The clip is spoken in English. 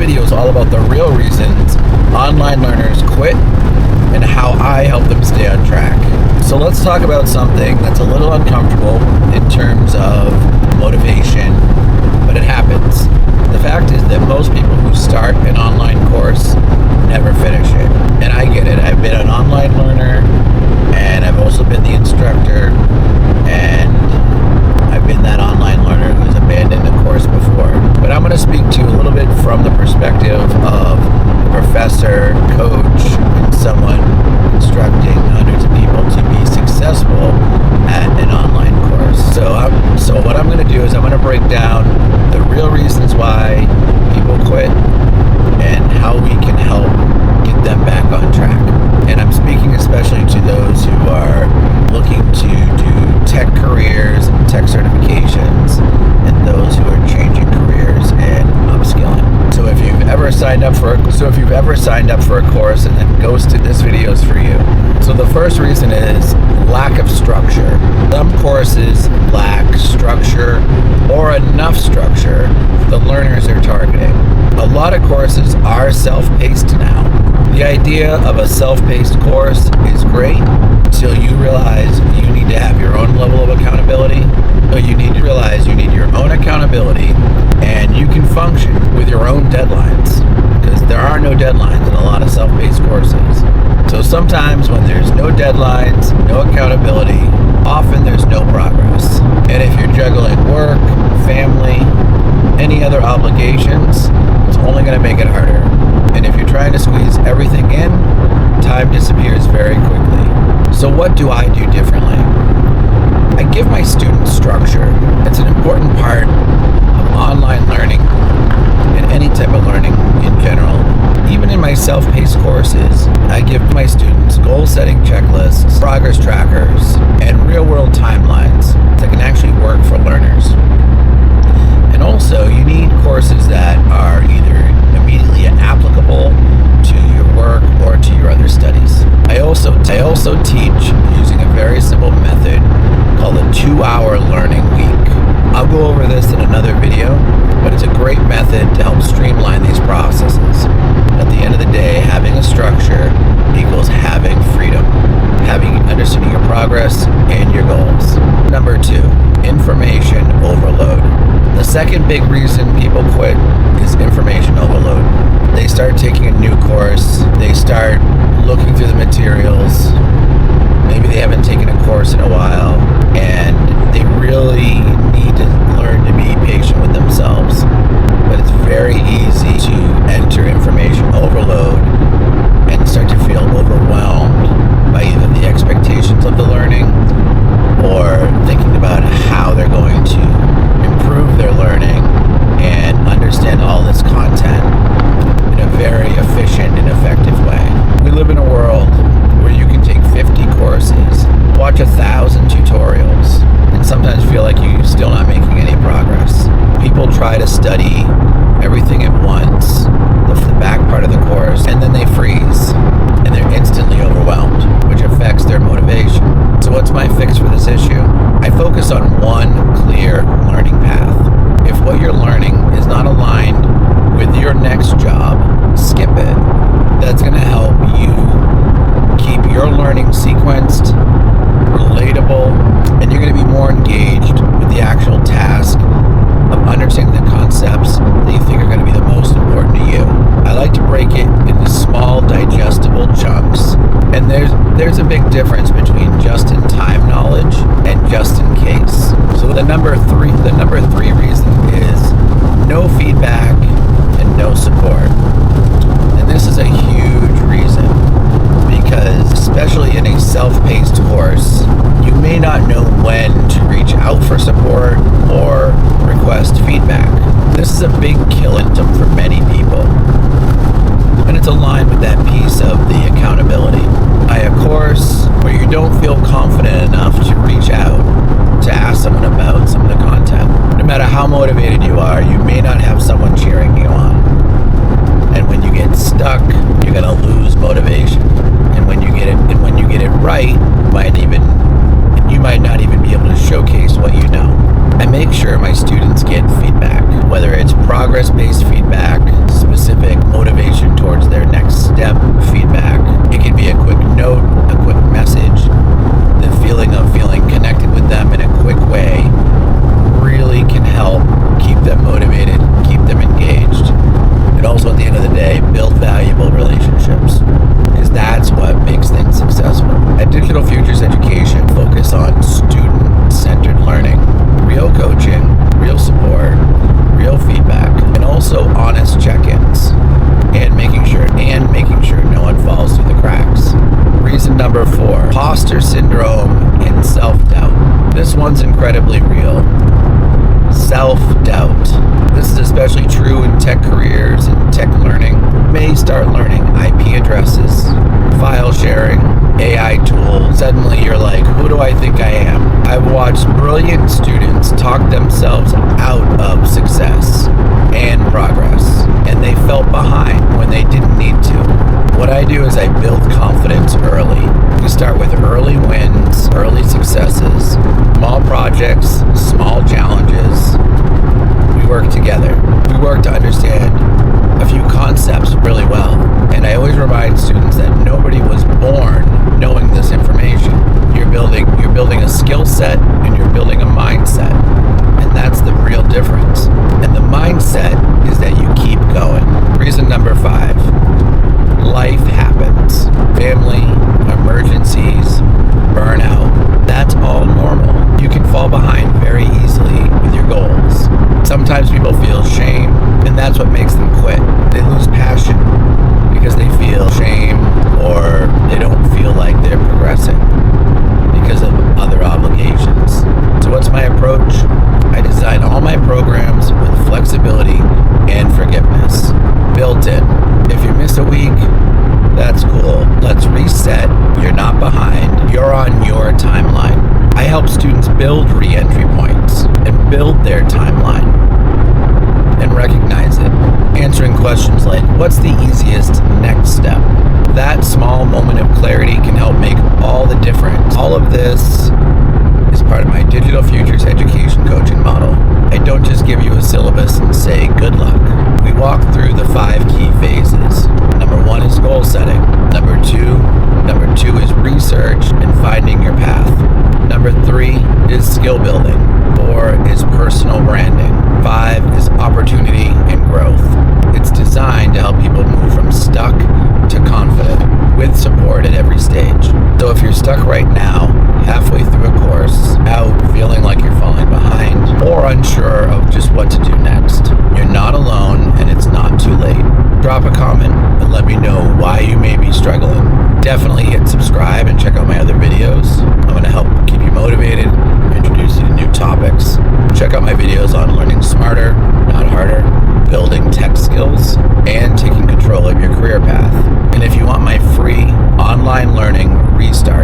video is all about the real reasons online learners quit and how I help them stay on track. So let's talk about something that's a little uncomfortable in terms of motivation, but it happens. The fact is that most people who start an online course never finish it. And I get it. I've been an online learner, and I've also been the instructor, and I've been that online learner who's abandoned a course before. But I'm going to speak to you a little bit from the perspective of a professor, coach, and someone instructing hundreds of people to be successful at an online course. So what I'm going to do is I'm going to break down the real reasons why people quit and how we can help get them back on track. And I'm speaking especially to those who are looking to do tech careers and tech certifications, and those who are changing careers and upskilling. So if you've ever signed up for a course and then ghosted, this video is for you. So the first reason is lack of structure. Some courses lack structure or enough structure the learners are targeting. A lot of courses are self-paced now. The idea of a self-paced course is great until you realize you need to have your own level of accountability. So you need to realize you need your own accountability, and you can function with your own deadlines, because there are no deadlines in a lot of self-paced courses. So sometimes when there's no deadlines, no accountability, often there's no progress. And if you're juggling work, family, any other obligations, it's only going to make it harder. And if you're trying to squeeze everything in, time disappears very quickly. So what do I do differently? I give my students structure. It's an important part of online learning and any type of learning in general. Even in my self-paced courses, I give my students goal-setting checklists, progress trackers, and real-world timelines that can actually work for learners. And also, you need courses that are either immediately applicable to your work or to your other studies. I also teach using a very simple method called a 2-hour learning week. I'll go over this in another video, but it's a great method to help streamline these processes. At the end of the day, having a structure equals having freedom, understanding your progress and your goals. Number 2, information overload. The second big reason people quit is information overload. They start taking a new course, they start looking through the materials, maybe they haven't taken a course in a while, and they really need to learn to be patient with themselves. But it's very easy to enter information overload and start to feel overwhelmed by either the expectations of the learning or thinking about how they're going to improve their learning and understand all this content in a very efficient and effective way. We live in a world where you can take 50 courses, watch 1,000 tutorials, and sometimes feel like you're still not making any progress. People try to study everything at once, the back part of the course, and then they freeze, and they're instantly overwhelmed, which affects their motivation. So what's my fix for this issue? I focus on one clear learning path. If what you're learning is not aligned with your next job, skip it. That's going to help you keep your learning sequenced, relatable, and you're going to be more engaged with the actual task of understanding the concepts that you think are going to be the most important to you. I like to break it into small, digestible chunks, and there's a big difference between just-in-time knowledge and just-in-case. So the number three reason is no feedback and no support. And this is a huge reason, because especially in a self-paced course, you may not know when to reach out for support or request feedback. This is a big kill symptom for many people, and it's aligned with that piece of the accountability. A course where you don't feel confident enough to reach out to ask someone about some of the content. No matter how motivated you are, you may not have someone cheering suddenly you're like, who do I think I am? I've watched brilliant students talk themselves out of success and progress, and they felt behind when they didn't need to. What I do is I build confidence early. We start with early wins, early successes, small projects, small challenges. We work together. We work to understand a few concepts really well. And I always remind students that nobody was born knowing this information. You're building a skill set and you're building a mindset. And that's the real difference. And the mindset is that you keep going. Reason number 5, life happens. Family, emergencies, burnout, that's all normal. You can fall behind very easily with your goals. Sometimes people feel shame, and that's what makes them quit. They lose passion because they feel shame or they don't feel like they're progressing because of other obligations. So what's my approach? I design all my programs with flexibility and forgiveness built in. If you miss a week, that's cool. Let's reset. You're not behind. You're on your timeline. I help students build re-entry points and build their timeline and recognize it. Answering questions like, what's the easiest next step? That small moment of clarity can help make all the difference. All of this is part of my Digital Futures education coaching model. I don't just give you a syllabus and say good luck. We walk through the 5 key phases. Number 1 is goal setting. Number two is research and finding your path. Number 3 is skill building. 4 is personal branding. 5 is opportunity and growth. It's designed to help people move from stuck to confident with support at every stage. So if you're stuck right now, halfway through a course, out feeling like you're falling behind, or unsure of just what to do next, you're not alone and it's not too late. Drop a comment and let me know why you may be struggling. Definitely hit subscribe and check out my other videos. I'm going to help keep you motivated, introduce you to new topics. Check out my videos on learning smarter, not harder, building tech skills, and taking control of your career path. And if you want my free online learning restart,